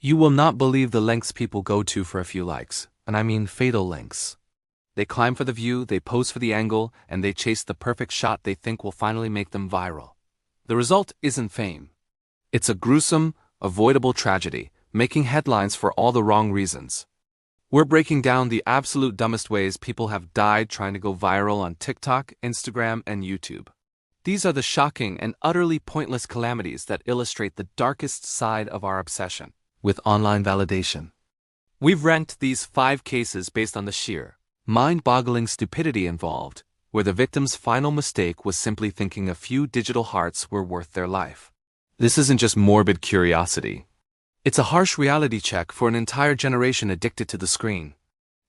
You will not believe the lengths people go to for a few likes, and I mean fatal lengths. They climb for the view, they pose for the angle, and they chase the perfect shot they think will finally make them viral. The result isn't fame. It's a gruesome, avoidable tragedy, making headlines for all the wrong reasons. We're breaking down the absolute dumbest ways people have died trying to go viral on TikTok, Instagram, and YouTube. These are the shocking and utterly pointless calamities that illustrate the darkest side of our obsession with online validation. We've ranked these 5 cases based on the sheer, mind-boggling stupidity involved, where the victim's final mistake was simply thinking a few digital hearts were worth their life. This isn't just morbid curiosity. It's a harsh reality check for an entire generation addicted to the screen.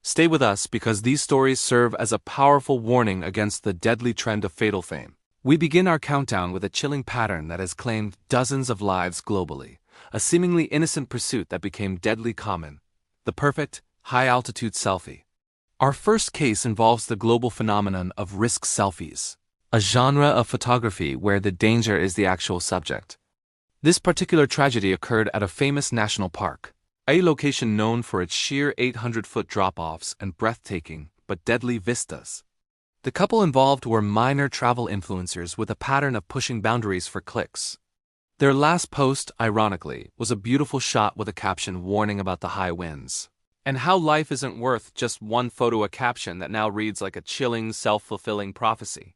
Stay with us because these stories serve as a powerful warning against the deadly trend of fatal fame. We begin our countdown with a chilling pattern that has claimed dozens of lives globally, a seemingly innocent pursuit that became deadly common: the perfect, high-altitude selfie. Our first case involves the global phenomenon of risk selfies, a genre of photography where the danger is the actual subject. This particular tragedy occurred at a famous national park, a location known for its sheer 800-foot drop-offs and breathtaking but deadly vistas. The couple involved were minor travel influencers with a pattern of pushing boundaries for clicks. Their last post, ironically, was a beautiful shot with a caption warning about the high winds, and how life isn't worth just one photo, a caption that now reads like a chilling, self-fulfilling prophecy.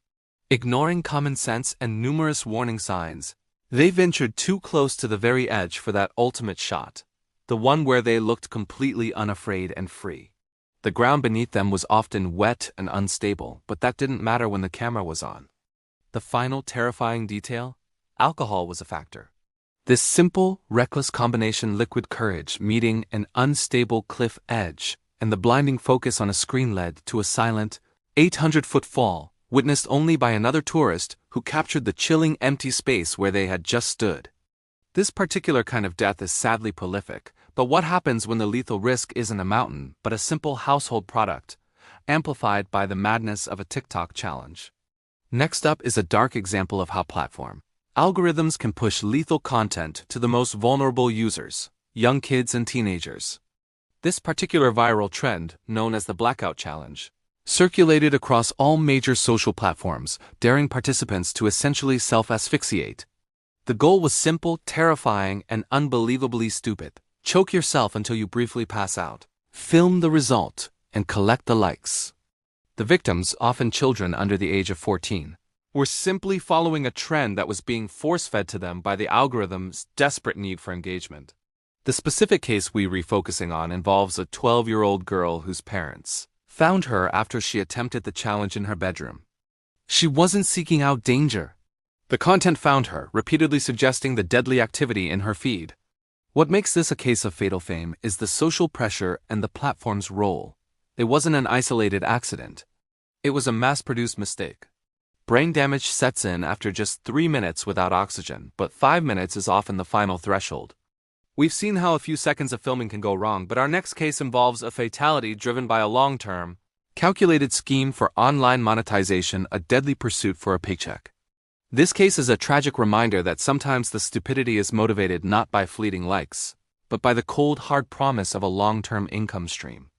Ignoring common sense and numerous warning signs, they ventured too close to the very edge for that ultimate shot, the one where they looked completely unafraid and free. The ground beneath them was often wet and unstable, but that didn't matter when the camera was on. The final terrifying detail? Alcohol was a factor. This simple, reckless combination, liquid courage meeting an unstable cliff edge, and the blinding focus on a screen, led to a silent, 800-foot fall, witnessed only by another tourist who captured the chilling empty space where they had just stood. This particular kind of death is sadly prolific, but what happens when the lethal risk isn't a mountain but a simple household product, amplified by the madness of a TikTok challenge? Next up is a dark example of how platform algorithms can push lethal content to the most vulnerable users, young kids and teenagers. This particular viral trend, known as the Blackout Challenge, circulated across all major social platforms, daring participants to essentially self-asphyxiate. The goal was simple, terrifying, and unbelievably stupid. Choke yourself until you briefly pass out. Film the result and collect the likes. The victims, often children under the age of 14, were simply following a trend that was being force-fed to them by the algorithm's desperate need for engagement. The specific case we're refocusing on involves a 12-year-old girl whose parents found her after she attempted the challenge in her bedroom. She wasn't seeking out danger. The content found her, repeatedly suggesting the deadly activity in her feed. What makes this a case of fatal fame is the social pressure and the platform's role. It wasn't an isolated accident. It was a mass-produced mistake. Brain damage sets in after just 3 minutes without oxygen, but 5 minutes is often the final threshold. We've seen how a few seconds of filming can go wrong, but our next case involves a fatality driven by a long-term, calculated scheme for online monetization, a deadly pursuit for a paycheck. This case is a tragic reminder that sometimes the stupidity is motivated not by fleeting likes, but by the cold, hard promise of a long-term income stream.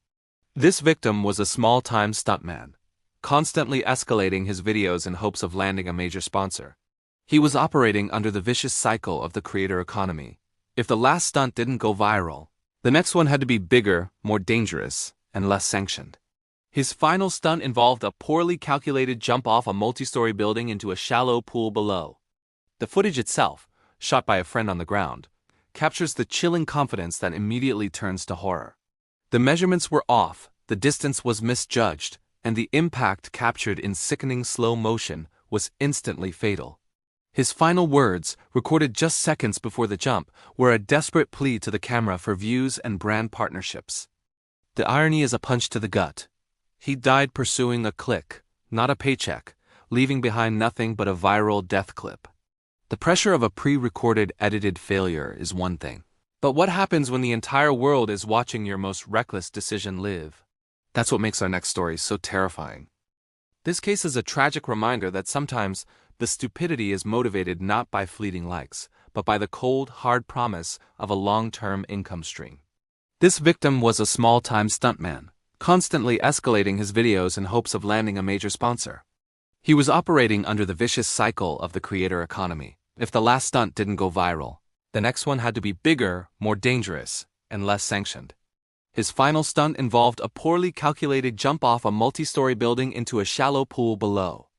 This victim was a small-time stuntman, constantly escalating his videos in hopes of landing a major sponsor. He was operating under the vicious cycle of the creator economy. If the last stunt didn't go viral, the next one had to be bigger, more dangerous, and less sanctioned. His final stunt involved a poorly calculated jump off a multi-story building into a shallow pool below. The footage itself, shot by a friend on the ground, captures the chilling confidence that immediately turns to horror. The measurements were off, the distance was misjudged, and the impact, captured in sickening slow motion, was instantly fatal. His final words, recorded just seconds before the jump, were a desperate plea to the camera for views and brand partnerships. The irony is a punch to the gut. He died pursuing a click, not a paycheck, leaving behind nothing but a viral death clip. The pressure of a pre-recorded, edited failure is one thing. But what happens when the entire world is watching your most reckless decision live? That's what makes our next story so terrifying. This case is a tragic reminder that sometimes the stupidity is motivated not by fleeting likes, but by the cold, hard promise of a long-term income stream. This victim was a small-time stuntman, constantly escalating his videos in hopes of landing a major sponsor. He was operating under the vicious cycle of the creator economy. If the last stunt didn't go viral, the next one had to be bigger, more dangerous, and less sanctioned. His final stunt involved a poorly calculated jump off a multi-story building into a shallow pool below.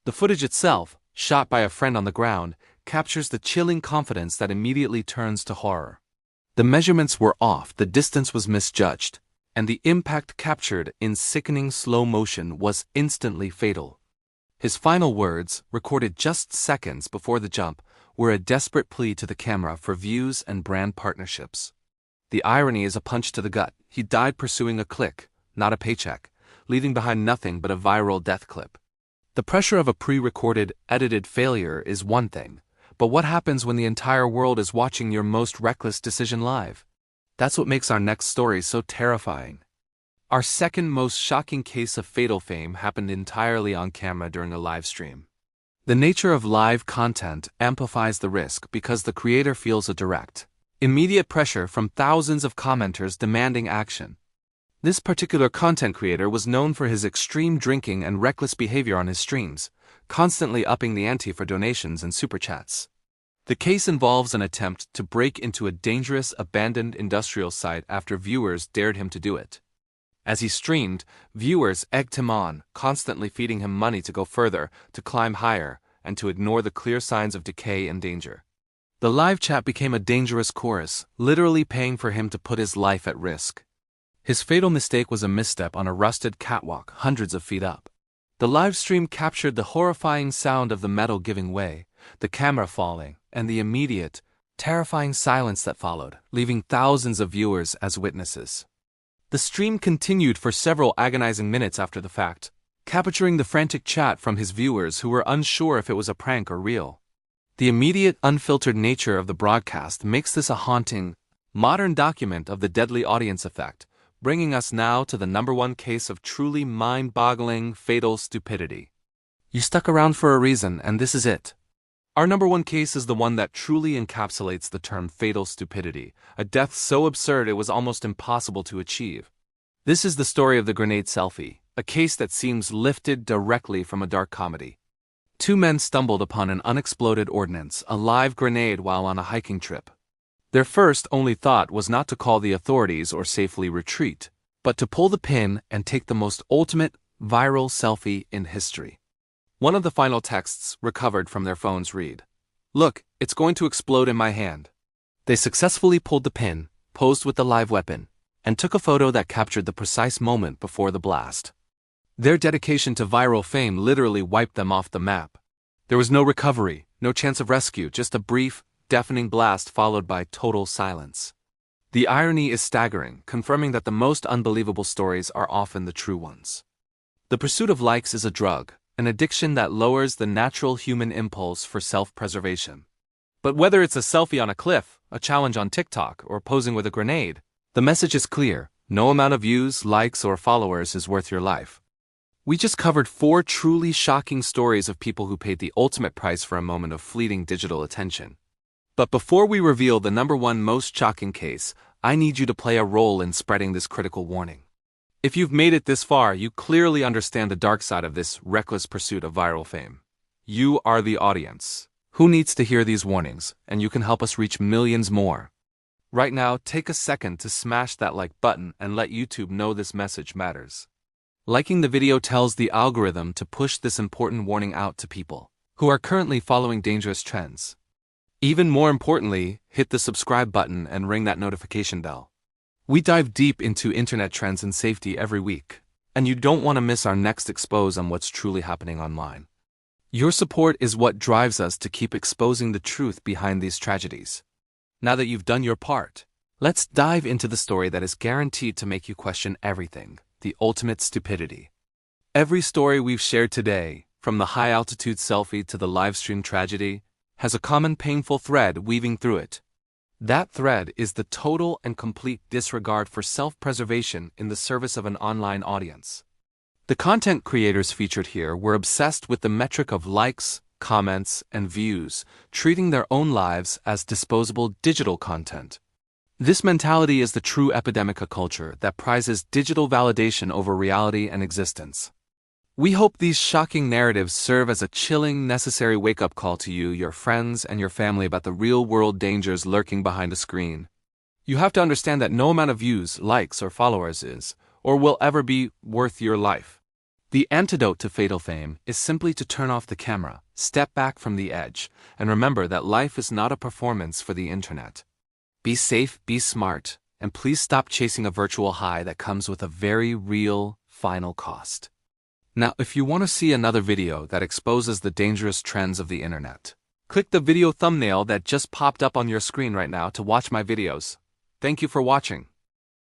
The footage itself, shot by a friend on the ground, captures the chilling confidence that immediately turns to horror. The measurements were off, the distance was misjudged, and the impact captured in sickening slow motion was instantly fatal. His final words, recorded just seconds before the jump, were a desperate plea to the camera for views and brand partnerships. The irony is a punch to the gut. He died pursuing a click, not a paycheck, leaving behind nothing but a viral death clip. The pressure of a pre-recorded, edited failure is one thing, but what happens when the entire world is watching your most reckless decision live? That's what makes our next story so terrifying. Our second most shocking case of fatal fame happened entirely on camera during a live stream. The nature of live content amplifies the risk because the creator feels a direct, immediate pressure from thousands of commenters demanding action. This particular content creator was known for his extreme drinking and reckless behavior on his streams, constantly upping the ante for donations and super chats. The case involves an attempt to break into a dangerous abandoned industrial site after viewers dared him to do it. As he streamed, viewers egged him on, constantly feeding him money to go further, to climb higher, and to ignore the clear signs of decay and danger. The live chat became a dangerous chorus, literally paying for him to put his life at risk. His fatal mistake was a misstep on a rusted catwalk hundreds of feet up. The live stream captured the horrifying sound of the metal giving way, the camera falling, and the immediate, terrifying silence that followed, leaving thousands of viewers as witnesses. The stream continued for several agonizing minutes after the fact, capturing the frantic chat from his viewers who were unsure if it was a prank or real. The immediate, unfiltered nature of the broadcast makes this a haunting, modern document of the deadly audience effect, bringing us now to the #1 case of truly mind-boggling, fatal stupidity. You stuck around for a reason, and this is it. Our #1 case is the one that truly encapsulates the term fatal stupidity, a death so absurd it was almost impossible to achieve. This is the story of the grenade selfie, a case that seems lifted directly from a dark comedy. Two men stumbled upon an unexploded ordnance, a live grenade, while on a hiking trip. Their first only thought was not to call the authorities or safely retreat, but to pull the pin and take the most ultimate, viral selfie in history. One of the final texts recovered from their phones read, "Look, it's going to explode in my hand." They successfully pulled the pin, posed with the live weapon, and took a photo that captured the precise moment before the blast. Their dedication to viral fame literally wiped them off the map. There was no recovery, no chance of rescue, just a brief, deafening blast followed by total silence. The irony is staggering, confirming that the most unbelievable stories are often the true ones. The pursuit of likes is a drug, an addiction that lowers the natural human impulse for self-preservation. But whether it's a selfie on a cliff, a challenge on TikTok, or posing with a grenade, the message is clear: no amount of views, likes, or followers is worth your life. We just covered 4 truly shocking stories of people who paid the ultimate price for a moment of fleeting digital attention. But before we reveal the #1 most shocking case, I need you to play a role in spreading this critical warning. If you've made it this far, you clearly understand the dark side of this reckless pursuit of viral fame. You are the audience. Who needs to hear these warnings, and you can help us reach millions more. Right now, take a second to smash that like button and let YouTube know this message matters. Liking the video tells the algorithm to push this important warning out to people who are currently following dangerous trends. Even more importantly, hit the subscribe button and ring that notification bell. We dive deep into internet trends and safety every week, and you don't want to miss our next expose on what's truly happening online. Your support is what drives us to keep exposing the truth behind these tragedies. Now that you've done your part, let's dive into the story that is guaranteed to make you question everything: the ultimate stupidity. Every story we've shared today, from the high-altitude selfie to the livestream tragedy, has a common painful thread weaving through it. That thread is the total and complete disregard for self-preservation in the service of an online audience. The content creators featured here were obsessed with the metric of likes, comments, and views, treating their own lives as disposable digital content. This mentality is the true epidemic of culture that prizes digital validation over reality and existence. We hope these shocking narratives serve as a chilling, necessary wake-up call to you, your friends, and your family about the real-world dangers lurking behind a screen. You have to understand that no amount of views, likes, or followers is, or will ever be, worth your life. The antidote to fatal fame is simply to turn off the camera, step back from the edge, and remember that life is not a performance for the internet. Be safe, be smart, and please stop chasing a virtual high that comes with a very real, final cost. Now, if you want to see another video that exposes the dangerous trends of the internet, click the video thumbnail that just popped up on your screen right now to watch my videos. Thank you for watching.